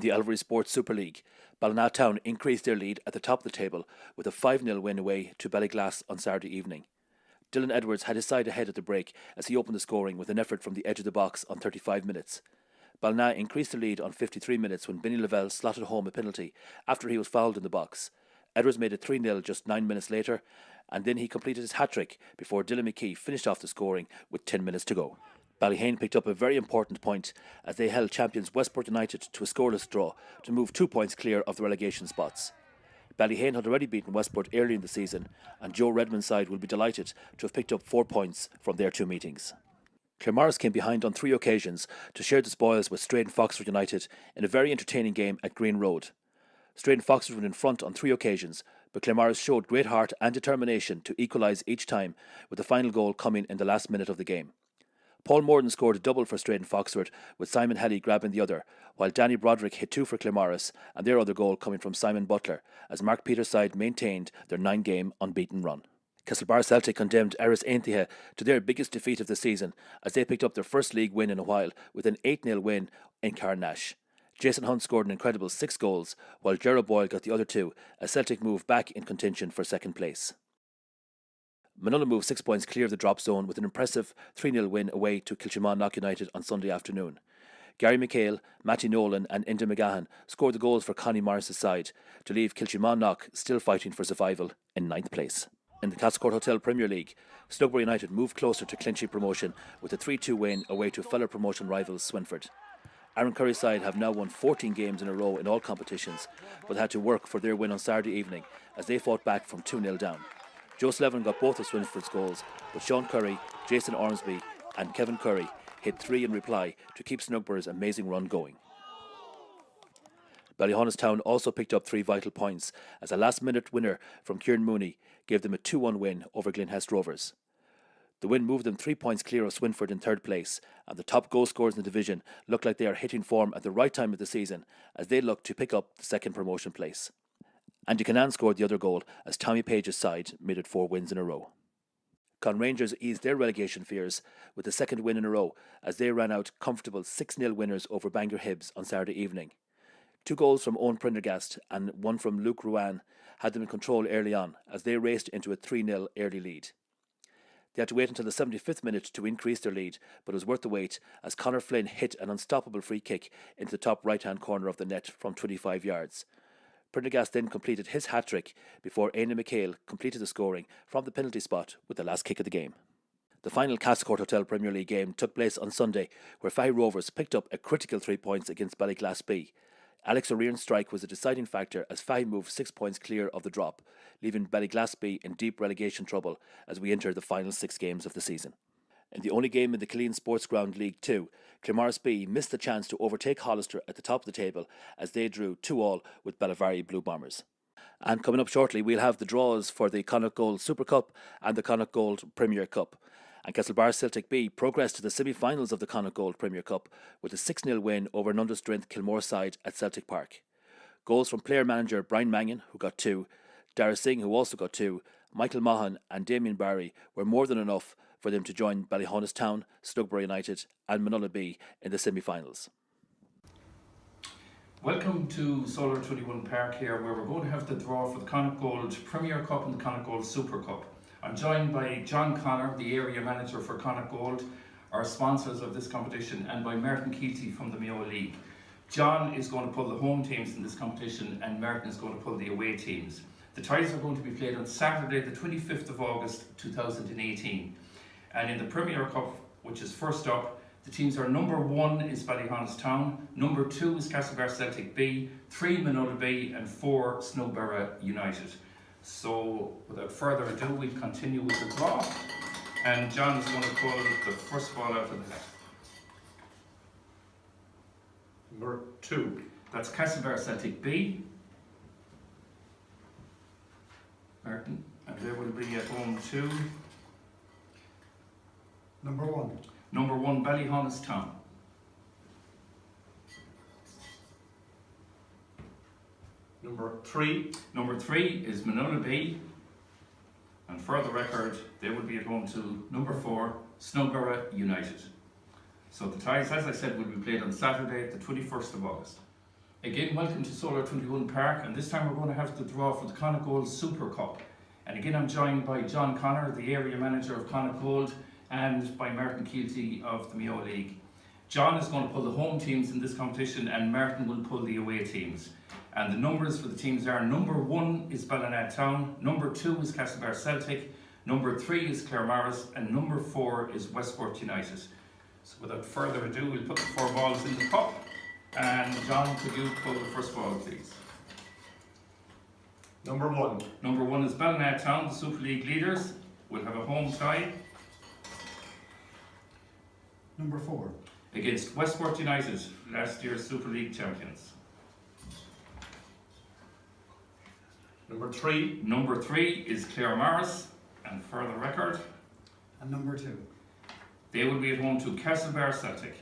the Albury Sports Super League, Ballina Town increased their lead at the top of the table with a 5-0 win away to Ballyglass on Saturday evening. Dylan Edwards had his side ahead at the break as he opened the scoring with an effort from the edge of the box on 35 minutes. Ballina increased the lead on 53 minutes when Benny Lavelle slotted home a penalty after he was fouled in the box. Edwards made it 3-0 just 9 minutes later, and then he completed his hat-trick before Dylan McKee finished off the scoring with 10 minutes to go. Ballyhane picked up a very important point as they held champions Westport United to a scoreless draw to move 2 points clear of the relegation spots. Ballyhane had already beaten Westport early in the season, and Joe Redmond's side will be delighted to have picked up 4 points from their 2 meetings. Claremorris came behind on 3 occasions to share the spoils with Strayton Foxford United in a very entertaining game at Green Road. Strayton Foxford were in front on 3 occasions, but Claremorris showed great heart and determination to equalise each time, with the final goal coming in the last minute of the game. Paul Morden scored a double for Strayton Foxford, with Simon Helly grabbing the other, while Danny Broderick hit 2 for Claremorris, and their other goal coming from Simon Butler, as Mark Peters' side maintained their 9-game unbeaten run. Castlebar Celtic condemned Eris Aintiha to their biggest defeat of the season, as they picked up their first league win in a while with an 8-0 win in Carnash. Jason Hunt scored an incredible 6 goals, while Gerald Boyle got the other 2, as Celtic moved back in contention for second place. Manila moved 6 points clear of the drop zone with an impressive 3-0 win away to Kilchimon United on Sunday afternoon. Gary McHale, Matty Nolan and Inda McGahan scored the goals for Connie Morris' side to leave Kilchimon still fighting for survival in 9th place. In the Castlecourt Hotel Premier League, Slugborough United moved closer to clinching promotion with a 3-2 win away to fellow promotion rivals Swinford. Aaron Curry's side have now won 14 games in a row in all competitions, but had to work for their win on Saturday evening as they fought back from 2-0 down. Joe Slevin got both of Swinford's goals, but Sean Curry, Jason Ormsby and Kevin Curry hit 3 in reply to keep Snugborough's amazing run going. Ballyhonus Town also picked up 3 vital points as a last-minute winner from Kieran Mooney gave them a 2-1 win over Glenhest Rovers. The win moved them 3 points clear of Swinford in 3rd place, and the top goal scorers in the division look like they are hitting form at the right time of the season as they look to pick up the second promotion place. Andy Canaan scored the other goal as Tommy Page's side made it 4 wins in a row. Con Rangers eased their relegation fears with the second win in a row as they ran out comfortable 6-0 winners over Bangor Hibs on Saturday evening. 2 goals from Owen Prendergast and 1 from Luke Ruan had them in control early on as they raced into a 3-0 early lead. They had to wait until the 75th minute to increase their lead, but it was worth the wait as Conor Flynn hit an unstoppable free kick into the top right-hand corner of the net from 25 yards. Prendergast then completed his hat-trick before Aidan McHale completed the scoring from the penalty spot with the last kick of the game. The final Castlecourt Hotel Premier League game took place on Sunday, where Fahy Rovers picked up a critical 3 points against Ballyglass B. Alex O'Riordan's strike was a deciding factor as Fahy moved 6 points clear of the drop, leaving Ballyglass B in deep relegation trouble as we enter the final 6 games of the season. In the only game in the Killeen Sports Ground League 2, Claremorris B missed the chance to overtake Hollister at the top of the table as they drew 2-2 with Bellavari Blue Bombers. And coming up shortly, we'll have the draws for the Connacht Gold Super Cup and the Connacht Gold Premier Cup. And Castlebar Celtic B progressed to the semi-finals of the Connacht Gold Premier Cup with a 6-0 win over an under-strength Kilmore side at Celtic Park. Goals from player-manager Brian Mangan, who got 2, Dara Singh, who also got 2, Michael Mahan and Damien Barry were more than enough for them to join Ballyhonus Town, Slugborough United and Manula B in the semi-finals. Welcome to Solar 21 Park here, where we're going to have the draw for the Connacht Gold Premier Cup and the Connacht Gold Super Cup. I'm joined by John Connor, the area manager for Connacht Gold, our sponsors of this competition, and by Martin Keelty from the Mayo League. John is going to pull the home teams in this competition and Martin is going to pull the away teams. The ties are going to be played on Saturday the 25th of August 2018. And in the Premier Cup, which is first up, the teams are number 1 is Ballyhonus Town, number 2 is Castlebar Celtic B, 3 Manula B and 4 Snowborough United. So without further ado, we'll continue with the draw. And John is going to pull the first ball out of the hat. Number 2. That's Castlebar Celtic B. Martin, and they will be at home to Number 1. Number 1, Ballyhonus Town. Number 3. Number 3 is Manula B. And for the record, they will be at home to number 4, Snowborough United. So the ties, as I said, will be played on Saturday, the 21st of August. Again, welcome to Solar 21 Park, and this time we're going to have the draw for the Connacht Gold Super Cup. And again, I'm joined by John Connor, the area manager of Connacht Gold, and by Martin Keelty of the Mayo League. John is going to pull the home teams in this competition, and Martin will pull the away teams. And the numbers for the teams are: number 1 is Ballina Town, number 2 is Castlebar Celtic, number 3 is Claremorris, and number 4 is Westport United. So without further ado, we'll put the 4 balls in the cup. And John, could you pull the first ball, please? Number 1. Number 1 is Ballina Town, the Super League leaders. We'll have a home tie Number 4. against Westport United, last year's Super League champions. Number 3. Number 3 is Claremorris, and for the record, And number 2. they will be at home to Castlebar Celtic.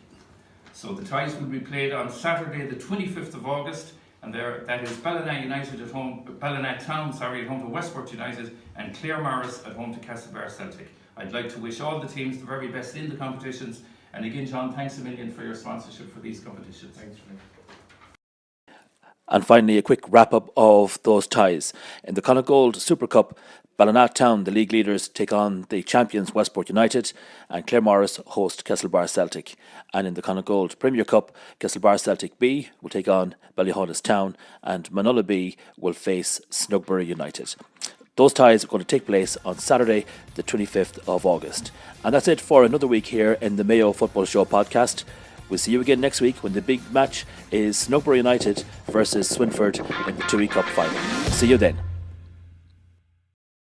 So the ties will be played on Saturday, the 25th of August, and that is Ballina Town at home to Westport United, and Claremorris at home to Castlebar Celtic. I'd like to wish all the teams the very best in the competitions. And again, John, thanks a million for your sponsorship for these competitions. Thanks, Rick. And finally, a quick wrap-up of those ties. In the Connacht Gold Super Cup, Ballina Town, the league leaders, take on the champions Westport United, and Claremorris host Castlebar Celtic. And in the Connacht Gold Premier Cup, Castlebar Celtic B will take on Ballyhaunis Town, and Manola B will face Snugbury United. Those ties are going to take place on Saturday, the 25th of August. And that's it for another week here in the Mayo Football Show podcast. We'll see you again next week when the big match is Snugbury United versus Swinford in the 2E Cup final. See you then.